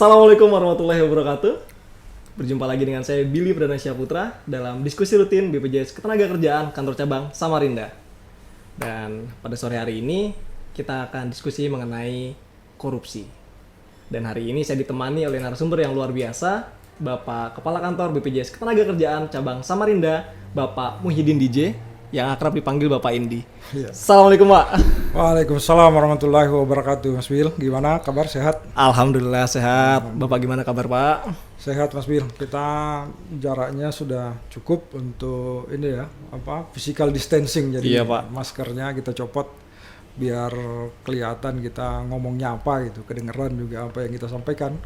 Assalamualaikum warahmatullahi wabarakatuh. Berjumpa lagi dengan saya Billy Pranasya Putra dalam diskusi rutin BPJS Ketenagakerjaan Kantor Cabang Samarinda. Dan pada sore hari ini kita akan diskusi mengenai korupsi. Dan hari ini saya ditemani oleh narasumber yang luar biasa, Bapak Kepala Kantor BPJS Ketenagakerjaan Cabang Samarinda, Bapak Muhyiddin DJ, yang akrab dipanggil Bapak Indi. Iya. Assalamualaikum, Pak. Waalaikumsalam warahmatullahi wabarakatuh, Mas Bil. Gimana kabar, sehat? Alhamdulillah sehat. Bapak gimana kabar, Pak? Sehat, Mas Bil. Kita jaraknya sudah cukup untuk ini ya, physical distancing. Jadi Iya, Pak. maskernya kita copot biar kelihatan kita ngomongnya apa gitu, kedengeran juga apa yang kita sampaikan.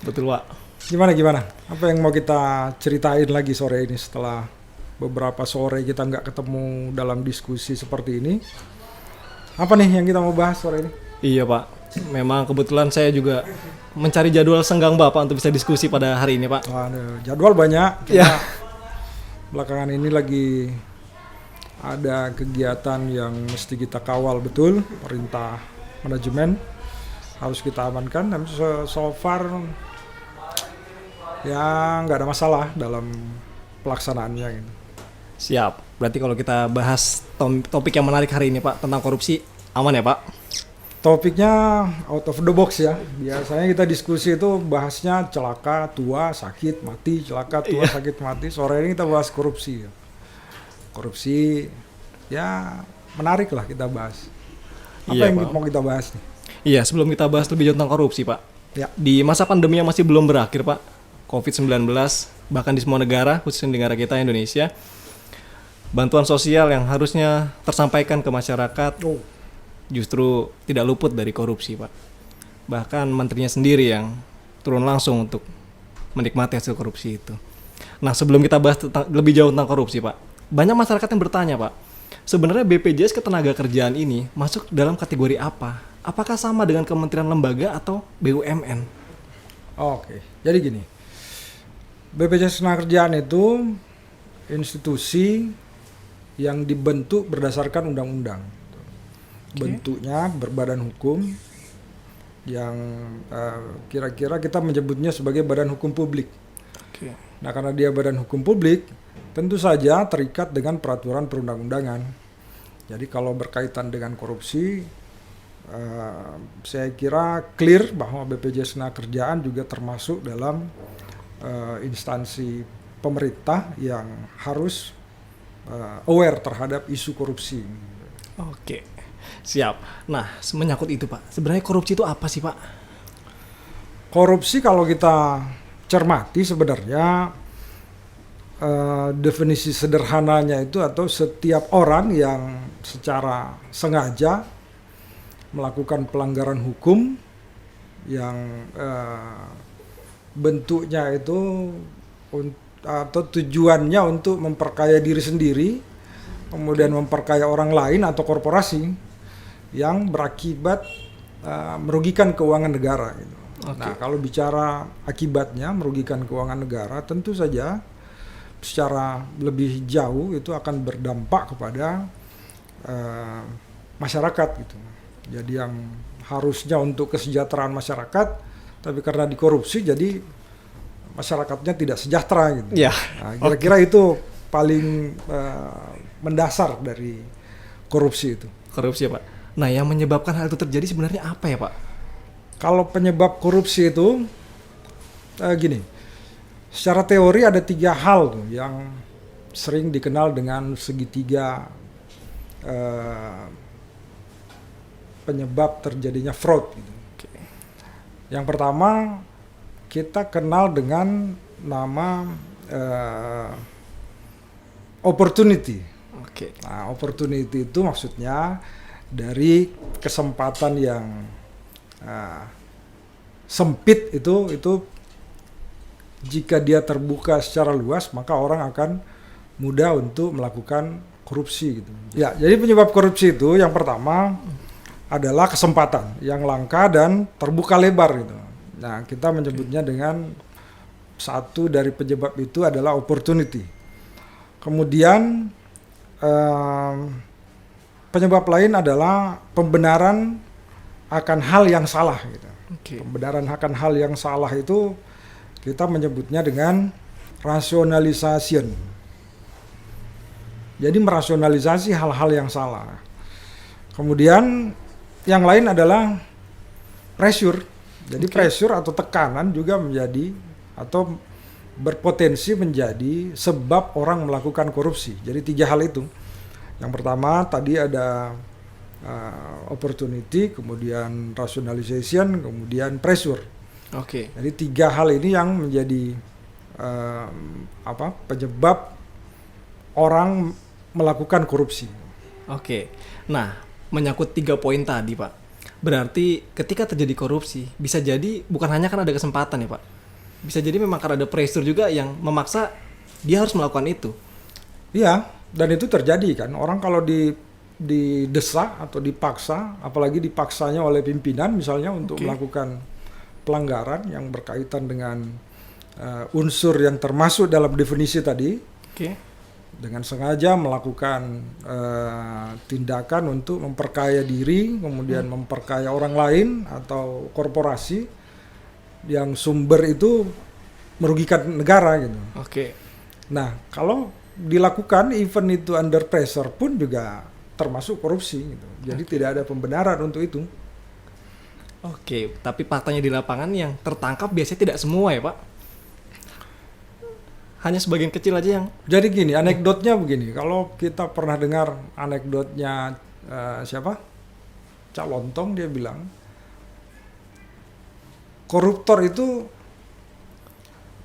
Betul, Pak. Gimana? Apa yang mau kita ceritain lagi sore ini setelah beberapa sore kita nggak ketemu dalam diskusi seperti ini? Apa nih yang kita mau bahas sore ini? Iya, Pak. Memang kebetulan saya juga mencari jadwal senggang Bapak untuk bisa diskusi pada hari ini, Pak. Waduh, jadwal banyak. Ya. Belakangan ini lagi ada kegiatan yang mesti kita kawal betul, perintah manajemen harus kita amankan. Dan so far ya nggak ada masalah dalam pelaksanaannya gitu. Siap. Berarti kalau kita bahas topik yang menarik hari ini, Pak, tentang korupsi, aman ya, Pak? Topiknya out of the box ya. Biasanya kita diskusi itu bahasnya celaka, tua, sakit, mati, celaka, tua, sakit, mati. Sore ini kita bahas korupsi. Korupsi ya menarik lah kita bahas. Apa Iya, yang Pak. mau kita bahas nih? Iya, sebelum kita bahas lebih jauh tentang korupsi, Pak. Ya. Di masa pandemi yang masih belum berakhir, Pak, COVID-19, bahkan di semua negara, khususnya di negara kita Indonesia, bantuan sosial yang harusnya tersampaikan ke masyarakat justru tidak luput dari korupsi, Pak. Bahkan menterinya sendiri yang turun langsung untuk menikmati hasil korupsi itu. Nah, sebelum kita bahas lebih jauh tentang korupsi, Pak, banyak masyarakat yang bertanya, Pak, sebenarnya BPJS Ketenagakerjaan ini masuk dalam kategori apa? Apakah sama dengan kementerian lembaga atau BUMN? Oke, jadi gini, BPJS Ketenagakerjaan itu institusi yang dibentuk berdasarkan undang-undang. Bentuknya berbadan hukum yang kira-kira kita menyebutnya sebagai badan hukum publik. Oke. Nah, karena dia badan hukum publik, tentu saja terikat dengan peraturan perundang-undangan. Jadi kalau berkaitan dengan korupsi, saya kira clear bahwa BPJS Ketenagakerjaan juga termasuk dalam instansi pemerintah yang harus aware terhadap isu korupsi. Oke. Siap. Nah, menyangkut itu, Pak. Sebenarnya korupsi itu apa sih, Pak? Korupsi kalau kita cermati sebenarnya definisi sederhananya itu atau setiap orang yang secara sengaja melakukan pelanggaran hukum yang bentuknya itu atau tujuannya untuk memperkaya diri sendiri, kemudian memperkaya orang lain atau korporasi yang berakibat merugikan keuangan negara gitu. Oke. Nah, kalau bicara akibatnya merugikan keuangan negara, tentu saja secara lebih jauh itu akan berdampak kepada masyarakat gitu. Jadi yang harusnya untuk kesejahteraan masyarakat, tapi karena dikorupsi jadi masyarakatnya tidak sejahtera gitu. Ya. Nah, kira-kira itu paling mendasar dari korupsi itu. Korupsi ya, Pak. Nah, yang menyebabkan hal itu terjadi sebenarnya apa ya, Pak? Kalau penyebab korupsi itu gini, secara teori ada 3 hal tuh yang sering dikenal dengan segitiga penyebab terjadinya fraud gitu. Yang pertama kita kenal dengan nama opportunity. Oke. Nah, opportunity itu maksudnya dari kesempatan yang sempit itu jika dia terbuka secara luas maka orang akan mudah untuk melakukan korupsi gitu. Ya, jadi penyebab korupsi itu yang pertama adalah kesempatan yang langka dan terbuka lebar gitu. Nah, kita menyebutnya dengan satu dari penyebab itu adalah opportunity. Kemudian penyebab lain adalah pembenaran akan hal yang salah gitu. Oke. Pembenaran akan hal yang salah itu kita menyebutnya dengan rationalization. Jadi merasionalisasi hal-hal yang salah. Kemudian yang lain adalah pressure. Jadi pressure atau tekanan juga menjadi atau berpotensi menjadi sebab orang melakukan korupsi. Jadi 3 hal itu. Yang pertama tadi ada opportunity, kemudian rationalization, kemudian pressure. Oke. Jadi 3 hal ini yang menjadi penyebab orang melakukan korupsi. Oke. Nah, menyangkut 3 poin tadi, Pak. Berarti ketika terjadi korupsi, bisa jadi bukan hanya karena ada kesempatan ya, Pak. Bisa jadi memang karena ada pressure juga yang memaksa dia harus melakukan itu. Iya, dan itu terjadi kan. Orang kalau didesak atau dipaksa, apalagi dipaksanya oleh pimpinan misalnya untuk melakukan pelanggaran yang berkaitan dengan unsur yang termasuk dalam definisi tadi, dengan sengaja melakukan tindakan untuk memperkaya diri, kemudian memperkaya orang lain atau korporasi yang sumber itu merugikan negara gitu. Nah, kalau dilakukan event itu under pressure pun juga termasuk korupsi gitu. Jadi tidak ada pembenaran untuk itu. Oke, tapi faktanya di lapangan yang tertangkap biasanya tidak semua ya, Pak. Hanya sebagian kecil aja yang. Jadi gini, anekdotnya begini. Kalau kita pernah dengar anekdotnya siapa? Cak Lontong, dia bilang koruptor itu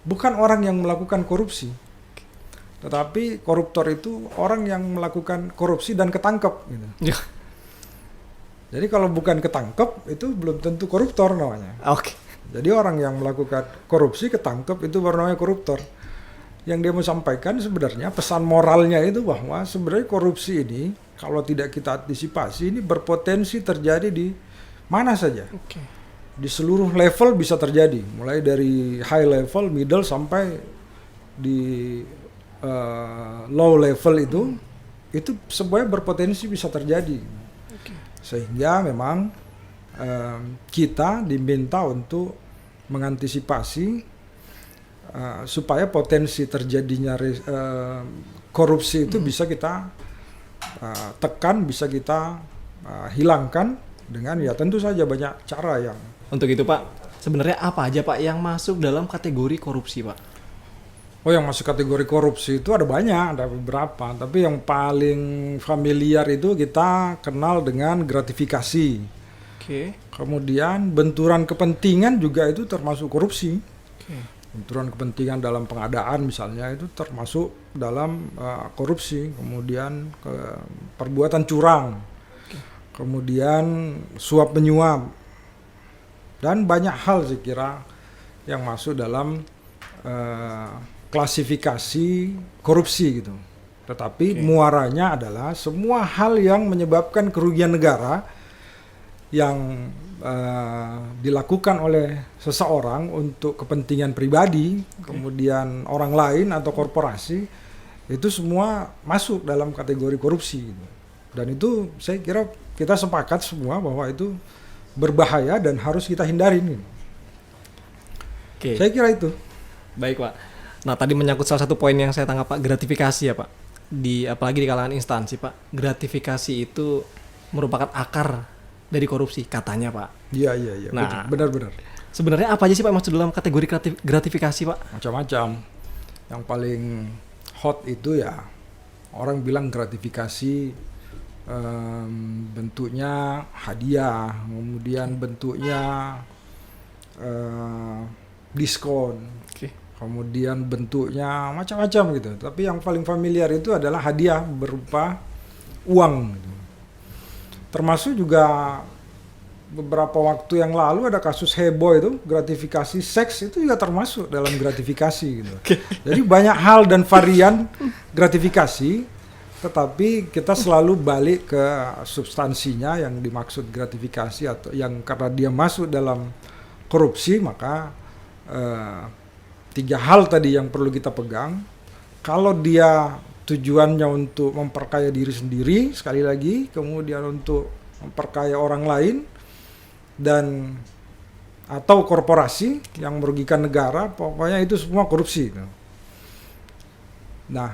bukan orang yang melakukan korupsi, tetapi koruptor itu orang yang melakukan korupsi dan ketangkep gitu. Jadi kalau bukan ketangkep itu belum tentu koruptor namanya. Jadi orang yang melakukan korupsi ketangkep itu baru namanya koruptor. Yang dia mau sampaikan sebenarnya pesan moralnya itu bahwa sebenarnya korupsi ini kalau tidak kita antisipasi ini berpotensi terjadi di mana saja. Di seluruh level bisa terjadi, mulai dari high level, middle sampai di low level itu semuanya berpotensi bisa terjadi. Sehingga memang kita diminta untuk mengantisipasi supaya potensi terjadinya korupsi itu bisa kita tekan, bisa kita hilangkan dengan ya tentu saja banyak cara yang. Untuk itu Pak, sebenarnya apa aja Pak yang masuk dalam kategori korupsi Pak? Oh, yang masuk kategori korupsi itu ada banyak, ada beberapa. Tapi yang paling familiar itu kita kenal dengan gratifikasi. Kemudian benturan kepentingan juga itu termasuk korupsi. Benturan kepentingan dalam pengadaan misalnya itu termasuk dalam korupsi. Kemudian perbuatan curang. Kemudian suap menyuap. Dan banyak hal saya kira yang masuk dalam klasifikasi korupsi gitu. Tetapi muaranya adalah semua hal yang menyebabkan kerugian negara yang dilakukan oleh seseorang untuk kepentingan pribadi, kemudian orang lain atau korporasi, itu semua masuk dalam kategori korupsi gitu. Dan itu saya kira kita sepakat semua bahwa itu berbahaya dan harus kita hindarin. Saya kira itu. Baik Pak. Nah tadi menyangkut salah satu poin yang saya tangkap Pak, gratifikasi ya Pak. Apalagi di kalangan instansi Pak, gratifikasi itu merupakan akar dari korupsi katanya Pak. Iya. Nah, benar-benar. Sebenarnya apa aja sih Pak masuk dalam kategori gratifikasi Pak? Macam-macam. Yang paling hot itu ya orang bilang gratifikasi bentuknya hadiah, kemudian bentuknya diskon, kemudian bentuknya macam-macam gitu. Tapi yang paling familiar itu adalah hadiah berupa uang gitu. Termasuk juga beberapa waktu yang lalu ada kasus heboh itu gratifikasi seks itu juga termasuk dalam gratifikasi gitu. Jadi banyak hal dan varian gratifikasi, tetapi kita selalu balik ke substansinya yang dimaksud gratifikasi atau yang karena dia masuk dalam korupsi maka 3 hal tadi yang perlu kita pegang. Kalau dia tujuannya untuk memperkaya diri sendiri sekali lagi, kemudian untuk memperkaya orang lain, dan atau korporasi yang merugikan negara, pokoknya itu semua korupsi. Nah,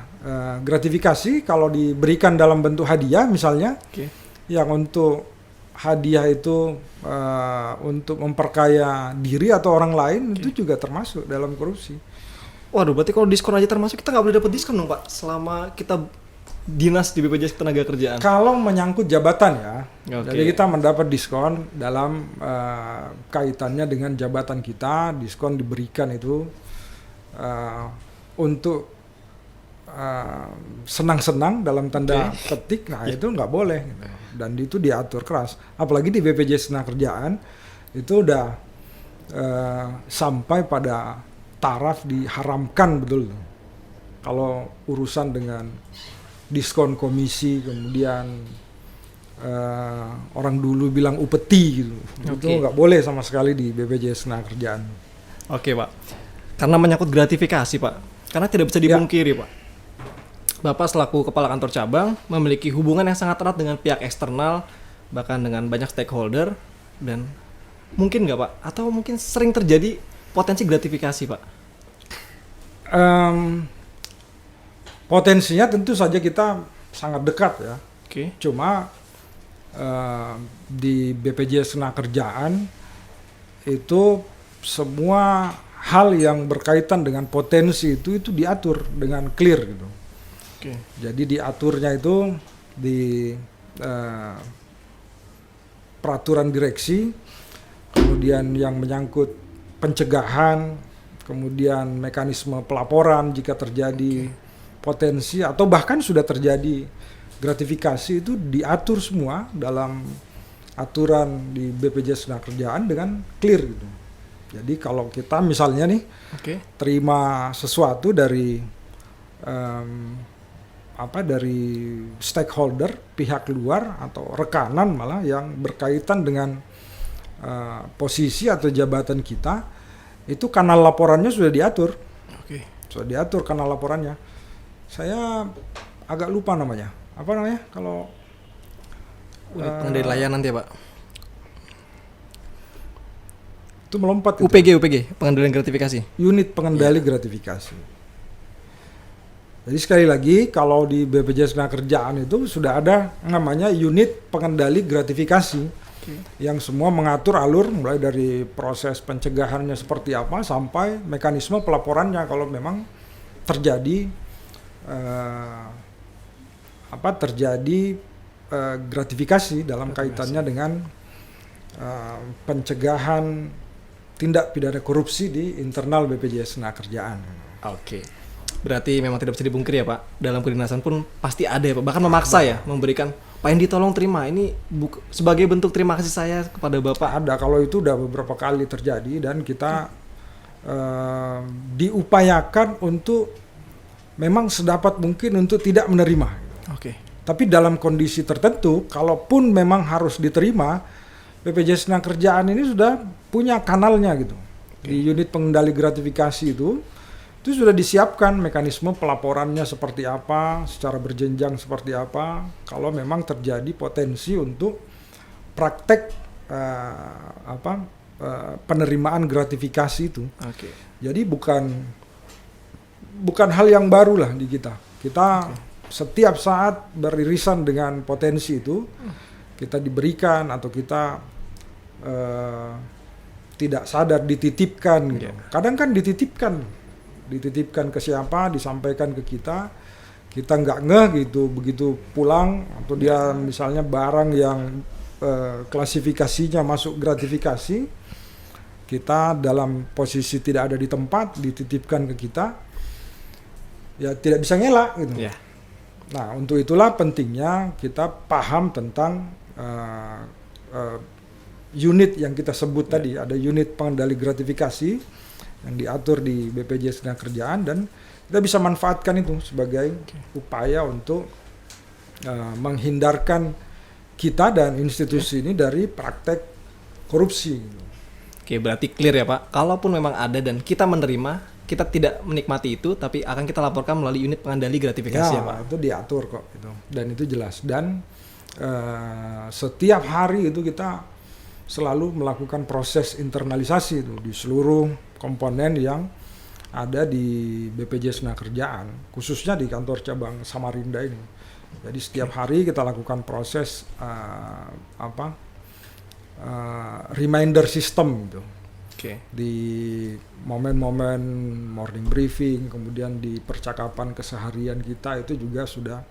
gratifikasi kalau diberikan dalam bentuk hadiah misalnya, yang untuk hadiah itu untuk memperkaya diri atau orang lain, itu juga termasuk dalam korupsi. Waduh, berarti kalau diskon aja termasuk, kita nggak boleh dapat diskon dong Pak, selama kita dinas di BPJS Ketenagakerjaan. Kalau menyangkut jabatan ya, Oke. jadi kita mendapat diskon dalam kaitannya dengan jabatan kita. Diskon diberikan itu untuk senang-senang dalam tanda petik. Nah itu nggak boleh, dan itu diatur keras. Apalagi di BPJS Ketenagakerjaan itu udah sampai pada taraf diharamkan betul. Kalau urusan dengan diskon komisi, kemudian orang dulu bilang upeti gitu, itu nggak boleh sama sekali di BPJS Ketenagakerjaan. Oke Pak, karena menyangkut gratifikasi Pak, karena tidak bisa dipungkiri Pak, Bapak selaku kepala kantor cabang memiliki hubungan yang sangat erat dengan pihak eksternal, bahkan dengan banyak stakeholder, dan mungkin nggak Pak, atau mungkin sering terjadi potensi gratifikasi Pak? Potensinya tentu saja kita sangat dekat ya. Cuma di BPJS Ketenagakerjaan itu semua hal yang berkaitan dengan potensi itu diatur dengan clear gitu. Jadi diaturnya itu di peraturan direksi, kemudian yang menyangkut pencegahan, kemudian mekanisme pelaporan jika terjadi potensi atau bahkan sudah terjadi gratifikasi, itu diatur semua dalam aturan di BPJS Ketenagakerjaan dengan clear gitu. Jadi kalau kita misalnya nih terima sesuatu dari dari stakeholder, pihak luar atau rekanan malah yang berkaitan dengan posisi atau jabatan kita, itu kanal laporannya sudah diatur. Sudah diatur kanal laporannya. Saya agak lupa namanya. Apa namanya kalau pengendali layanan ya Pak? Itu melompat itu. UPG, pengendalian gratifikasi. Unit pengendali gratifikasi. Jadi sekali lagi, kalau di BPJS Ketenagakerjaan itu sudah ada namanya unit pengendali gratifikasi, yang semua mengatur alur mulai dari proses pencegahannya seperti apa sampai mekanisme pelaporannya kalau memang terjadi gratifikasi dalam kaitannya dengan pencegahan tindak pidana korupsi di internal BPJS Ketenagakerjaan. Berarti memang tidak bisa dipungkiri ya Pak, dalam kedinasan pun pasti ada ya Pak, bahkan memaksa ya, memberikan Pak Hendi tolong terima, ini sebagai bentuk terima kasih saya kepada Bapak. Ada, kalau itu udah beberapa kali terjadi, dan kita diupayakan untuk memang sedapat mungkin untuk tidak menerima. Tapi dalam kondisi tertentu, kalaupun memang harus diterima, BPJS Ketenagakerjaan ini sudah punya kanalnya gitu. Di unit pengendali gratifikasi itu sudah disiapkan mekanisme pelaporannya seperti apa, secara berjenjang seperti apa, kalau memang terjadi potensi untuk praktek penerimaan gratifikasi itu. Jadi bukan hal yang baru lah di kita. Kita setiap saat beririsan dengan potensi itu, kita diberikan atau kita tidak sadar dititipkan gitu. Kadang kan dititipkan ke siapa, disampaikan ke kita nggak ngeh gitu, begitu pulang atau dia misalnya barang yang klasifikasinya masuk gratifikasi, kita dalam posisi tidak ada di tempat, dititipkan ke kita, ya tidak bisa ngelak gitu. Nah, untuk itulah pentingnya kita paham tentang unit yang kita sebut tadi. Ada unit pengendali gratifikasi yang diatur di BPJS Ketenagakerjaan, dan kita bisa manfaatkan itu sebagai upaya untuk menghindarkan kita dan institusi ini dari praktek korupsi. Berarti clear ya Pak, kalaupun memang ada dan kita menerima, kita tidak menikmati itu, tapi akan kita laporkan melalui unit pengendali gratifikasi ya Pak. Itu diatur kok itu, dan itu jelas. Dan setiap hari itu kita selalu melakukan proses internalisasi itu di seluruh komponen yang ada di BPJS Tenagakerjaan, khususnya di kantor cabang Samarinda ini. Jadi setiap hari kita lakukan proses reminder system gitu. Di momen-momen morning briefing, kemudian di percakapan keseharian kita itu juga sudah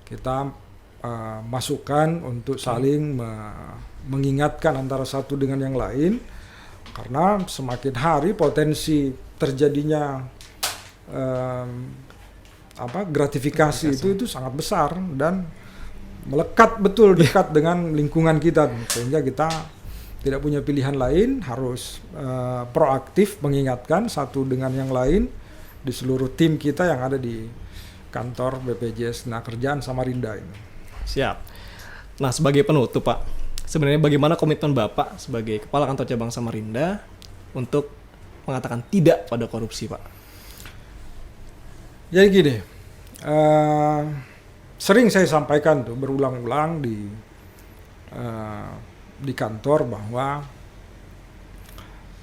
kita masukkan untuk saling mengingatkan antara satu dengan yang lain, karena semakin hari potensi terjadinya gratifikasi itu sangat besar dan melekat betul dekat dengan lingkungan kita, sehingga kita tidak punya pilihan lain, harus proaktif mengingatkan satu dengan yang lain di seluruh tim kita yang ada di kantor BPJS Tenagakerjaan Samarinda ini. Siap. Nah, sebagai penutup Pak, sebenarnya bagaimana komitmen Bapak sebagai Kepala Kantor Cabang Samarinda untuk mengatakan tidak pada korupsi, Pak? Jadi gini, sering saya sampaikan tuh berulang-ulang di kantor bahwa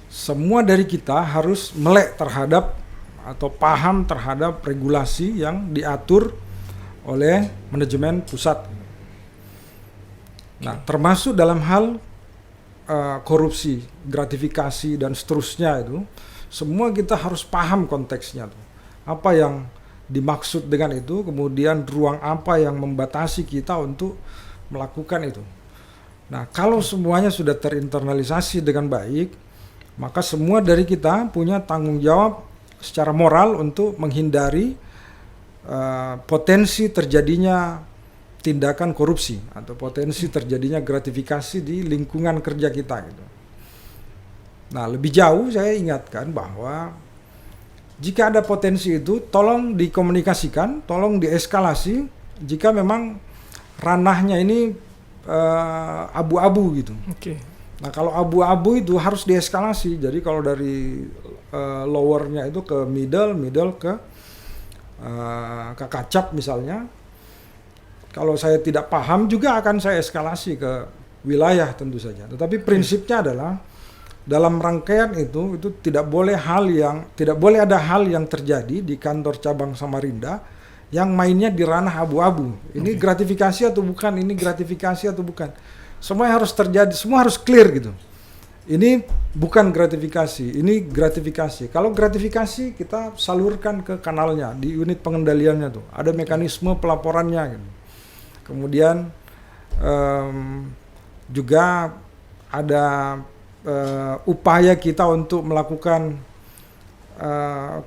semua dari kita harus melek terhadap atau paham terhadap regulasi yang diatur oleh manajemen pusat. Nah, termasuk dalam hal korupsi, gratifikasi dan seterusnya itu, semua kita harus paham konteksnya tuh. Apa yang dimaksud dengan itu, kemudian ruang apa yang membatasi kita untuk melakukan itu. Nah, kalau semuanya sudah terinternalisasi dengan baik, maka semua dari kita punya tanggung jawab secara moral untuk menghindari potensi terjadinya tindakan korupsi atau potensi terjadinya gratifikasi di lingkungan kerja kita gitu. Nah, lebih jauh saya ingatkan bahwa jika ada potensi itu, tolong dikomunikasikan, tolong dieskalasi jika memang ranahnya ini abu-abu gitu. Nah, kalau abu-abu itu harus dieskalasi. Jadi kalau dari lowernya itu ke middle ke kacap misalnya. Kalau saya tidak paham juga akan saya eskalasi ke wilayah tentu saja. Tetapi prinsipnya adalah dalam rangkaian itu tidak boleh ada hal yang terjadi di kantor cabang Samarinda yang mainnya di ranah abu-abu. Ini gratifikasi atau bukan, ini gratifikasi atau bukan. Semua harus terjadi, semua harus clear gitu. Ini bukan gratifikasi, ini gratifikasi. Kalau gratifikasi kita salurkan ke kanalnya di unit pengendaliannya tuh. Ada mekanisme pelaporannya gitu. Kemudian juga ada upaya kita untuk melakukan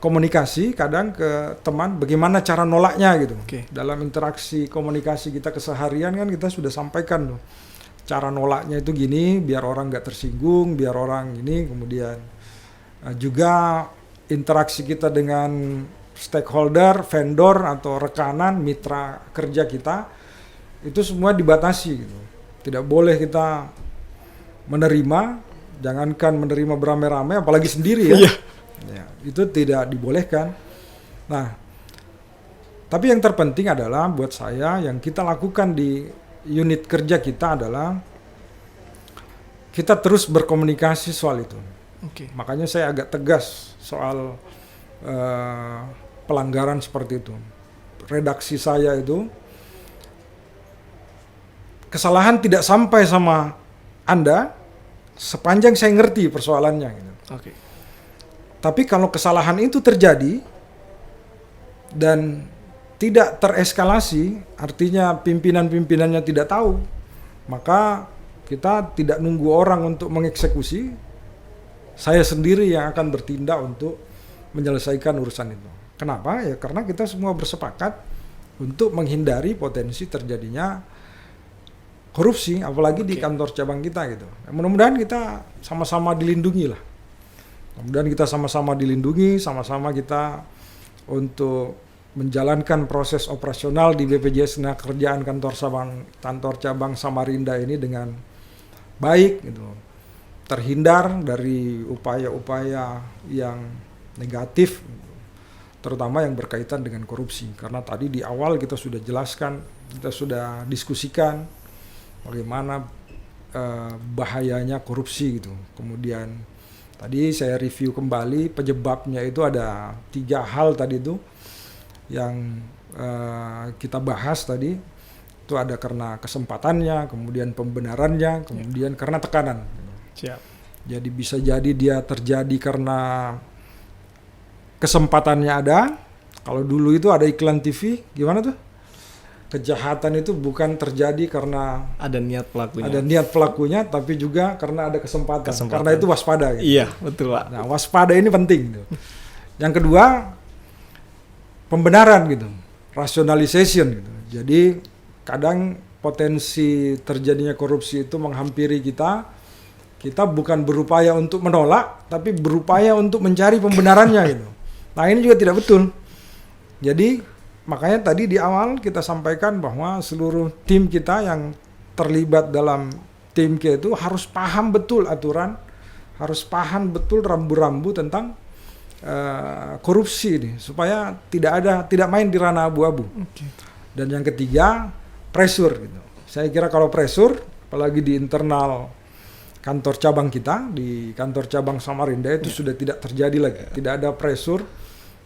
komunikasi kadang ke teman bagaimana cara nolaknya gitu. Dalam interaksi komunikasi kita keseharian kan kita sudah sampaikan tuh. Cara nolaknya itu gini biar orang nggak tersinggung, biar orang ini. Kemudian juga interaksi kita dengan stakeholder, vendor atau rekanan, mitra kerja kita itu semua dibatasi gitu. Tidak boleh kita menerima, jangankan menerima beramai-ramai apalagi sendiri ya. Ya, itu tidak dibolehkan. Nah, tapi yang terpenting adalah buat saya yang kita lakukan di unit kerja kita adalah kita terus berkomunikasi soal itu. Makanya saya agak tegas soal pelanggaran seperti itu. Redaksi saya itu kesalahan tidak sampai sama Anda sepanjang saya ngerti persoalannya gitu. Tapi kalau kesalahan itu terjadi dan tidak tereskalasi, artinya pimpinan-pimpinannya tidak tahu, maka kita tidak nunggu orang untuk mengeksekusi, saya sendiri yang akan bertindak untuk menyelesaikan urusan itu. Kenapa? Ya karena kita semua bersepakat untuk menghindari potensi terjadinya korupsi, apalagi di kantor cabang kita gitu. Mudah-mudahan kita sama-sama dilindungi lah. Mudah-mudahan kita sama-sama dilindungi, sama-sama kita untuk menjalankan proses operasional di BPJS Tenagakerjaan kantor cabang Samarinda ini dengan baik gitu. Terhindar dari upaya-upaya yang negatif, terutama yang berkaitan dengan korupsi. Karena tadi di awal kita sudah jelaskan, kita sudah diskusikan bagaimana bahayanya korupsi gitu. Kemudian tadi saya review kembali penyebabnya itu ada 3 hal tadi itu yang kita bahas tadi. Itu ada karena kesempatannya, kemudian pembenarannya, kemudian karena tekanan. Siap. Jadi bisa jadi dia terjadi karena kesempatannya ada. Kalau dulu itu ada iklan TV, gimana tuh? Kejahatan itu bukan terjadi karena Ada niat pelakunya. ada niat pelakunya, tapi juga karena ada kesempatan. Karena itu waspada. Gitu. Iya, betul Pak. Nah, waspada ini penting. Gitu. Yang kedua, pembenaran gitu, rationalization gitu. Jadi kadang potensi terjadinya korupsi itu menghampiri kita. Kita bukan berupaya untuk menolak, tapi berupaya untuk mencari pembenarannya gitu. Nah ini juga tidak betul. Jadi makanya tadi di awal kita sampaikan bahwa seluruh tim kita yang terlibat dalam tim kita itu harus paham betul aturan, harus paham betul rambu-rambu tentang korupsi ini, supaya tidak main di ranah abu-abu. Dan yang ketiga, pressure gitu. Saya kira kalau pressure, apalagi di internal kantor cabang kita, di kantor cabang Samarinda itu sudah tidak terjadi lagi. Tidak ada pressure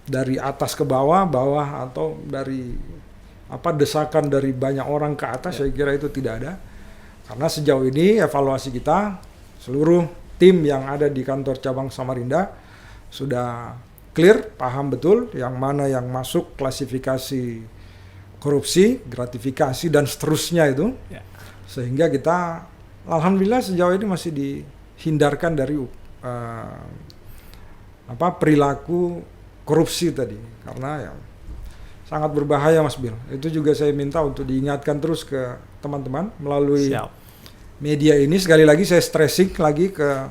dari atas ke bawah atau dari desakan dari banyak orang ke atas. Saya kira itu tidak ada. Karena sejauh ini evaluasi kita, seluruh tim yang ada di kantor cabang Samarinda sudah clear, paham betul yang mana yang masuk klasifikasi korupsi, gratifikasi dan seterusnya itu. Sehingga kita alhamdulillah sejauh ini masih dihindarkan dari perilaku korupsi tadi, karena ya sangat berbahaya Mas Bil. Itu juga saya minta untuk diingatkan terus ke teman-teman melalui media ini. Sekali lagi saya stressing lagi ke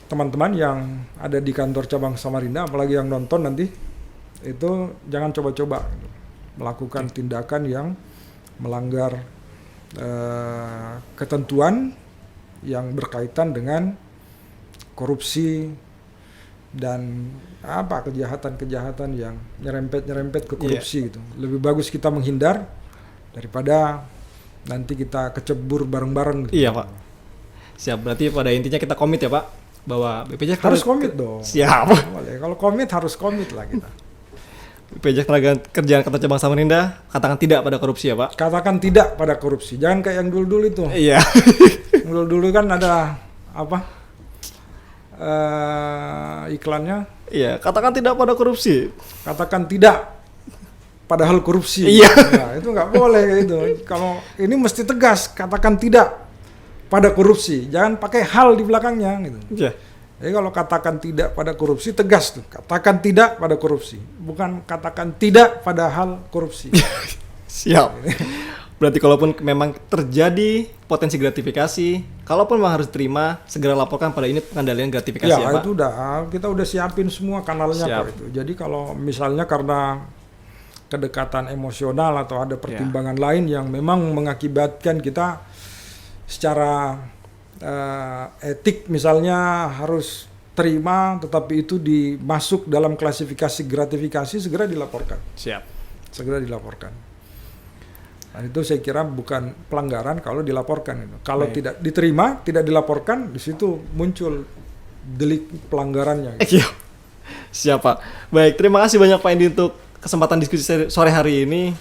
teman-teman yang ada di kantor cabang Samarinda, apalagi yang nonton nanti, itu jangan coba-coba melakukan tindakan yang melanggar ketentuan yang berkaitan dengan korupsi dan kejahatan-kejahatan yang nyerempet ke korupsi gitu. Lebih bagus kita menghindar daripada nanti kita kecebur bareng-bareng gitu. Iya Pak. Siap, berarti pada intinya kita komit ya Pak, bahwa BPJS harus komit dong. Siap. Boleh. Kalau komit harus komit lah kita. BPJS Tenaga Kantor Cabang Samarinda katakan tidak pada korupsi ya Pak. Katakan tidak pada korupsi. Jangan kayak yang dulu-dulu itu. Iya. Dulu kan ada iklannya. Iya, katakan tidak pada korupsi. Katakan tidak padahal korupsi. Iya. Nah, itu nggak boleh kayak gitu. Kalau ini mesti tegas, katakan tidak pada korupsi. Jangan pakai hal di belakangnya gitu. Iya. Jadi kalau katakan tidak pada korupsi, tegas tuh. Katakan tidak pada korupsi. Bukan katakan tidak pada hal korupsi. Siap. Berarti kalaupun memang terjadi potensi gratifikasi, kalaupun memang harus terima, segera laporkan pada ini pengendalian gratifikasi ya Pak? Ya itu kita udah siapin semua kanalnya kok itu. Jadi kalau misalnya karena kedekatan emosional atau ada pertimbangan lain yang memang mengakibatkan kita secara etik misalnya harus terima, tetapi itu dimasuk dalam klasifikasi gratifikasi, segera dilaporkan. Siap. Segera dilaporkan. Nah, itu saya kira bukan pelanggaran kalau dilaporkan itu. Kalau tidak diterima, tidak dilaporkan, di situ muncul delik pelanggarannya. Gitu. Siap Pak. Baik, terima kasih banyak Pak Indi untuk kesempatan diskusi sore hari ini.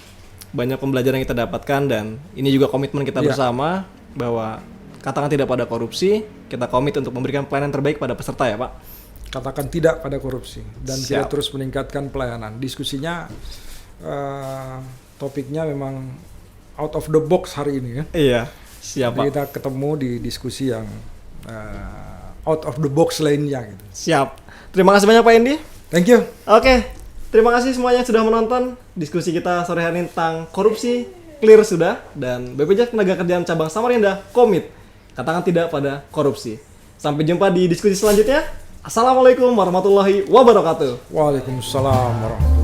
Banyak pembelajaran yang kita dapatkan dan ini juga komitmen kita bersama bahwa katakan tidak pada korupsi, kita komit untuk memberikan pelayanan terbaik pada peserta ya Pak. Katakan tidak pada korupsi dan kita terus meningkatkan pelayanan. Diskusinya topiknya memang out of the box hari ini ya. Iya, siap Pak. Kita ketemu di diskusi yang out of the box lainnya gitu. Siap. Terima kasih banyak Pak Indi. Thank you. Oke. Terima kasih semuanya yang sudah menonton diskusi kita sore hari ini tentang korupsi. Clear sudah dan BPJS Tenagakerjaan Cabang Samarinda komit katakan tidak pada korupsi. Sampai jumpa di diskusi selanjutnya. Assalamualaikum warahmatullahi wabarakatuh. Waalaikumsalam warahmatullahi wabarakatuh.